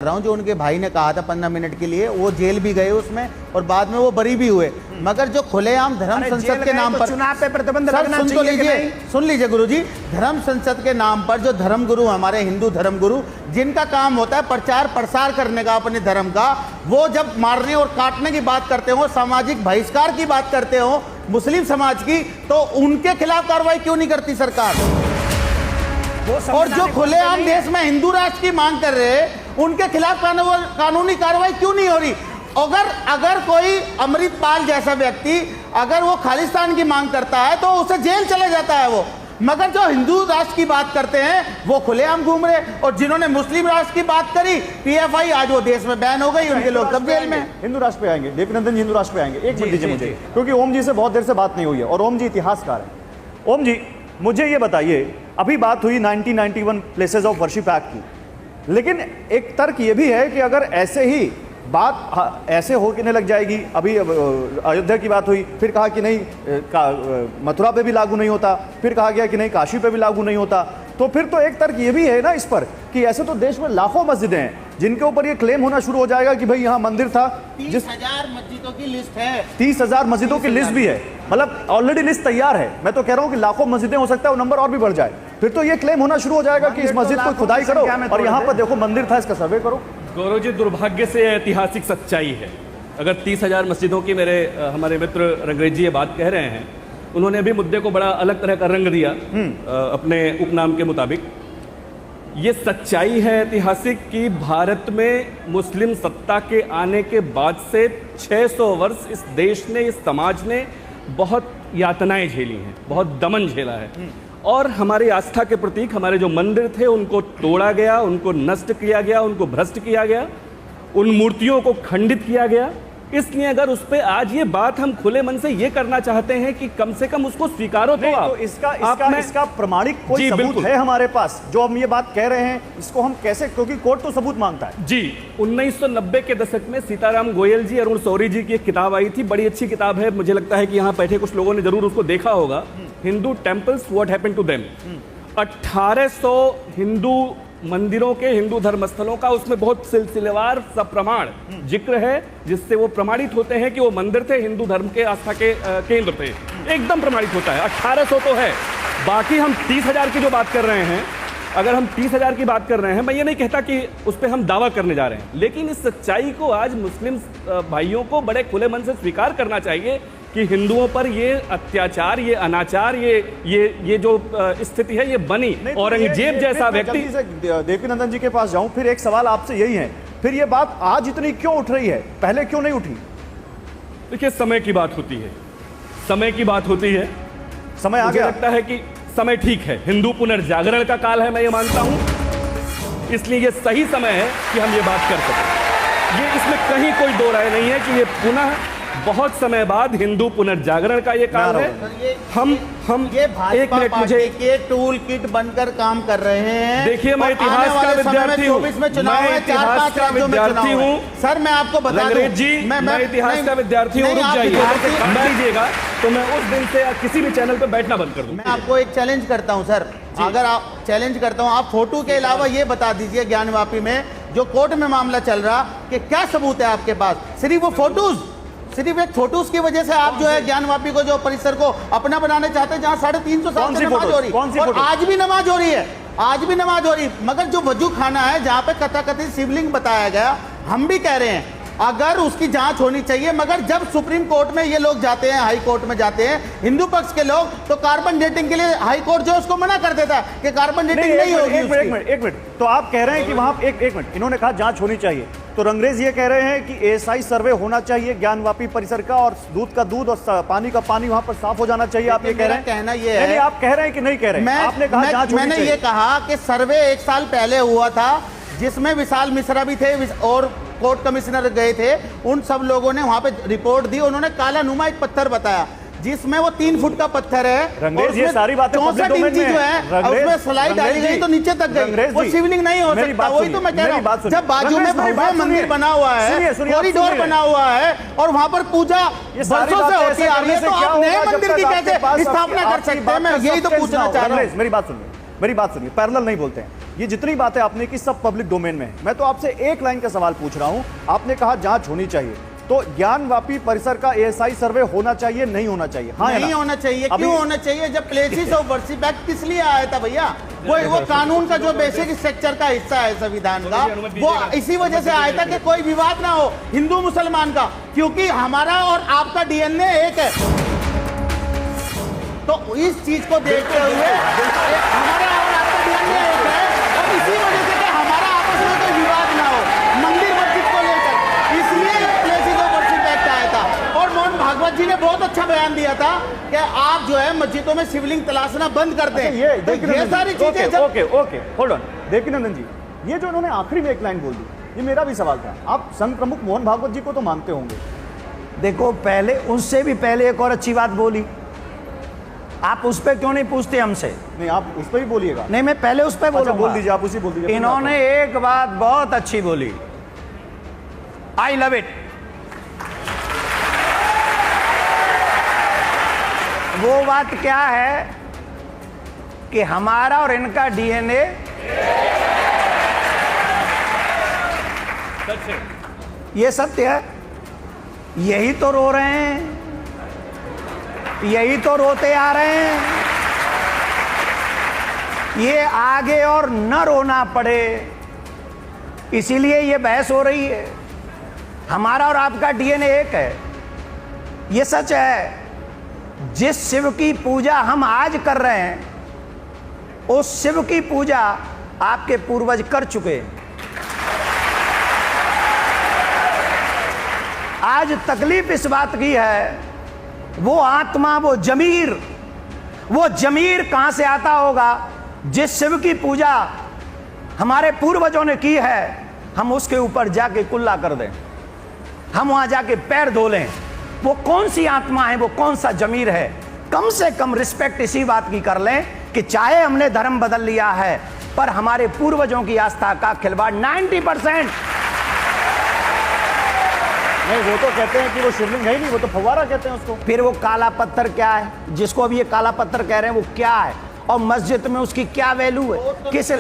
रहा हूं, जो उनके भाई ने कहा था 15 मिनट के लिए, वो जेल भी गए उसमें और बाद में वो बरी भी हुए। मगर जो खुलेआम धर्म संसद के नाम पर चुनाव पे प्रतिबंध लगना चाहिए, सुन लीजिए गुरुजी, धर्म संसद के नाम पर जो धर्मगुरु, हमारे हिंदू धर्मगुरु, जिनका काम होता है प्रचार प्रसार करने का अपने धर्म का, वो जब मारने और काटने की बात करते हो, सामाजिक बहिष्कार की बात करते हो मुस्लिम समाज की, तो उनके खिलाफ कार्रवाई क्यों नहीं करती सरकार? और जो खुलेआम देश में हिंदू राष्ट्र की मांग कर रहे हैं, उनके खिलाफ कानूनी कार्रवाई क्यों नहीं हो रही? अगर कोई अमृतपाल जैसा व्यक्ति अगर वो खालिस्तान की मांग करता है तो उसे जेल चले जाता है वो, मगर जो हिंदू राष्ट्र की बात करते हैं वो खुलेआम घूम रहे। और जिन्होंने मुस्लिम राष्ट्र की बात करी, पीएफआई, आज वो देश में बैन हो गई, उनके लोग सब जेल में। हिंदू राष्ट्र पे आएंगे, देवनंदन जी हिंदू राष्ट्र पे आएंगे। एक मिनट दीजिए मुझे, क्योंकि ओम जी से बहुत देर से बात नहीं हुई है और ओम जी इतिहासकार है। ओम जी, मुझे ये बताइए, अभी बात हुई 1991 प्लेसेस ऑफ वर्शिप एक्ट की, लेकिन एक तर्क ये भी है कि अगर ऐसे ही बात ऐसे होने लग जाएगी, अभी अयोध्या की बात हुई, फिर कहा कि नहीं मथुरा पे भी लागू नहीं होता, फिर कहा गया कि नहीं काशी पे भी लागू नहीं होता, तो फिर तो एक तर्क ये भी है ना इस पर कि ऐसे तो देश में लाखों मस्जिदें हैं जिनके ऊपर ये क्लेम होना शुरू हो जाएगा कि भाई यहाँ मंदिर था। 30,000 मस्जिदों की लिस्ट है, 30,000 मस्जिदों की लिस्ट भी है, मतलब ऑलरेडी लिस्ट तैयार है। मैं तो कह रहा हूँ कि लाखों मस्जिदें हो सकता है वो नंबर और भी बढ़ जाए, फिर तो ये क्लेम होना शुरू हो जाएगा कि इस मस्जिद को खुदाई करो और यहाँ पर देखो मंदिर था, इसका सर्वे करो। गौरव जी, दुर्भाग्य से ऐतिहासिक सच्चाई है। अगर 30,000 मस्जिदों की हमारे मित्र रंगरेज जी ये बात कह रहे हैं, उन्होंने भी मुद्दे को बड़ा अलग तरह का रंग दिया अपने उपनाम के मुताबिक। ये सच्चाई है ऐतिहासिक कि भारत में मुस्लिम सत्ता के आने के बाद से 600 वर्ष इस देश ने, इस समाज ने बहुत यातनाएं झेली हैं, बहुत दमन झेला है। और हमारी आस्था के प्रतीक, हमारे जो मंदिर थे, उनको तोड़ा गया, उनको नष्ट किया गया, उनको भ्रष्ट किया गया, उन मूर्तियों को खंडित किया गया। इसलिए अगर उस पे आज ये बात हम खुले मन से ये करना चाहते हैं कि कम से कम उसको स्वीकारो तो आप। तो इसका प्रमाणिक कोई सबूत है हमारे पास जो हम ये बात कह रहे हैं, इसको हम कैसे, क्योंकि कोर्ट तो सबूत मांगता है। जी, 1990 के दशक में सीताराम गोयल जी, अरुण शौरी जी की एक किताब आई थी, बड़ी अच्छी किताब है, मुझे लगता है कि यहाँ बैठे कुछ लोगों ने जरूर उसको देखा होगा, Hindu temples what happened to them. 1800 Hindu मंदिरों के, हिंदू धर्मस्थलों का उसमें बहुत सिलसिलेवार सप्रमाण जिक्र है, जिससे वो प्रमाणित होते हैं कि वो मंदिर थे, हिंदू धर्म के आस्था के केंद्र थे, एकदम प्रमाणित होता है। 1800 तो है, बाकी हम 30,000 की जो बात कर रहे हैं, अगर हम 30,000 की बात कर रहे हैं, मैं ये नहीं कहता कि उस पर हम दावा करने जा रहे हैं, लेकिन इस सच्चाई को आज मुस्लिम भाइयों को बड़े खुले मन से स्वीकार करना चाहिए कि हिंदुओं पर ये अत्याचार, ये अनाचार, ये जो स्थिति है ये बनी। औरंगजेब जैसा व्यक्ति, देवकीनंदन जी के पास जाऊं, फिर एक सवाल आपसे यही है, फिर ये बात आज इतनी क्यों उठ रही है, पहले क्यों नहीं उठी? देखिए, समय की बात होती है, समय की बात होती है, समय आ गया। लगता है कि समय ठीक है, हिंदू पुनर्जागरण का काल है, मैं ये मानता हूं, इसलिए ये सही समय है कि हम ये बात कर सकें। ये इसमें कहीं कोई दो राय नहीं है कि ये पुनः बहुत समय बाद हिंदू पुनर्जागरण का ये काल है। हम ये एक मिनट, मुझे के टूल किट बनकर काम कर रहे हैं। देखिए, मैं इतिहास का विद्यार्थी हूँ, में चुनाव है, 4-5 राज्यों में चुनाव है। सर, मैं आपको बता दूं, जी, मैं इतिहास का विद्यार्थी हूँ, रुक जाइए, तो मैं उस दिन से किसी भी चैनल पे बैठना बंद कर दूं। मैं आपको एक चैलेंज करता हूं सर, अगर आप चैलेंज करता हूं, आप फोटो के अलावा ये बता दीजिए, ज्ञानवापी में जो कोर्ट में मामला चल रहा, कि क्या सबूत है आपके पास? सिर्फ वो फोटोज, सिर्फ एक फोटोज की वजह से आप जो है ज्ञानवापी को, जो परिसर को अपना बनाने चाहते हैं, जहां 350 साल से नमाज हो रही है, और आज भी नमाज हो रही है, आज भी नमाज हो रही, मगर जो वजू खाना है जहां पे कथाकथित शिवलिंग बताया गया, हम भी कह रहे हैं अगर उसकी जांच होनी चाहिए। मगर जब सुप्रीम कोर्ट में ये लोग जाते हैं, हाई कोर्ट में जाते हैं हिंदू पक्ष के लोग, तो कार्बन डेटिंग के लिए हाई कोर्ट जो उसको मना कर देता है कि कार्बन डेटिंग नहीं होगी। एक मिनट, तो आप कह रहे हैं कि वहां एक मिनट, इन्होंने कहा जांच होनी चाहिए, तो रंगरेज ये कह रहे हैं कि एएसआई सर्वे होना चाहिए ज्ञानवापी परिसर का, और दूध का दूध और पानी का पानी वहां पर साफ हो जाना चाहिए। आप ये कह रहे हैं? कहना ये है, आप कह रहे हैं कि नहीं कह रहे हैं? आपने कहा जांच होनी चाहिए। मैंने ये कहा कि सर्वे 1 साल पहले हुआ था, जिसमें विशाल मिश्रा भी थे और कोर्ट कमिश्नर गए थे, उन सब लोगों ने वहां पे रिपोर्ट दी, उन्होंने काला नुमा एक पत्थर बताया, जिसमें वो 3 फुट का पत्थर है, और ये सारी बातें 64 इंची जो है, उसमें स्लाइड डाली गई तो नीचे तक गई, वो शिवलिंग नहीं हो सकता। वही तो मैं कह रहा हूँ, जब बाजू में भव्य मंदिर बना हुआ है, कॉरिडोर बना हुआ है, और वहां पर पूजा बरसों से होती आ रही है, तो आप नए मंदिर की कैसे स्थापना कर सकते हैं? मैं यही तो पूछना चाह रहा हूँ। मेरी बात सुनिए, पैरेलल नहीं बोलते हैं। ये जितनी बातें आपने की सब पब्लिक डोमेन में है। मैं तो आपसे एक लाइन का सवाल पूछ रहा हूं। आपने कहा जांच होनी चाहिए, तो ज्ञानवापी परिसर का एएसआई सर्वे होना चाहिए नहीं होना चाहिए? हाँ या नहीं ना? होना चाहिए। अभी- क्यों होना चाहिए? जब प्लेसेस ऑफ वर्शिप एक्ट किस लिए आया था भैया? वो कानून का जो बेसिक स्ट्रक्चर का हिस्सा है संविधान का, वो इसी वजह से आया था कि कोई विवाद ना हो हिंदू मुसलमान का, क्योंकि हमारा और आपका डीएनए एक है। तो इस चीज को देखते हुए हमारा और आपका डीएनए एक है, और इसी वजह से कि हमारा आपस में कोई विवाद ना हो मंदिर मस्जिद को लेकर, इसलिए प्लेसेस ऑफ वर्शिप एक्ट आया था। और मोहन भागवत जी ने बहुत अच्छा बयान दिया था कि आप जो है मस्जिदों में शिवलिंग तलाशना बंद कर दें। तो ये सारी चीजें जब ओके होल्ड ऑन देवकीनंदन जी, ये जो इन्होंने आखिरी में एक लाइन बोल दी, ये मेरा भी सवाल था। आप संघ प्रमुख मोहन भागवत जी को तो मानते होंगे। देखो, पहले उनसे भी पहले एक और अच्छी बात बोली, आप उस पर क्यों नहीं पूछते हमसे? नहीं, आप उस पर ही बोलिएगा। नहीं, मैं पहले उस पर अच्छा, बोलूंगा। बोल दीजिए, आप उसी बोल दीजिए। इन्होंने एक बात बहुत अच्छी बोली, आई लव इट। वो बात क्या है कि हमारा और इनका डीएनए ये सत्य है। यही तो रो रहे हैं, यही तो रोते आ रहे हैं। ये आगे और न रोना पड़े, इसीलिए ये बहस हो रही है। हमारा और आपका डीएनए एक है, ये सच है। जिस शिव की पूजा हम आज कर रहे हैं, उस शिव की पूजा आपके पूर्वज कर चुके हैं। आज तकलीफ इस बात की है, वो आत्मा, वो जमीर कहां से आता होगा? जिस शिव की पूजा हमारे पूर्वजों ने की है, हम उसके ऊपर जाके कुल्ला कर दें, हम वहां जाके पैर धो लें। वो कौन सी आत्मा है, वो कौन सा जमीर है? कम से कम रिस्पेक्ट इसी बात की कर लें कि चाहे हमने धर्म बदल लिया है, पर हमारे पूर्वजों की आस्था का खिलवाड़ 90%। नहीं, वो तो कहते हैं कि वो शिवलिंग है ही नहीं, वो तो फव्वारा कहते हैं उसको। फिर वो काला पत्थर क्या है, जिसको अभी ये काला पत्थर कह रहे हैं, वो क्या है? और मस्जिद में उसकी क्या वैल्यू है? किस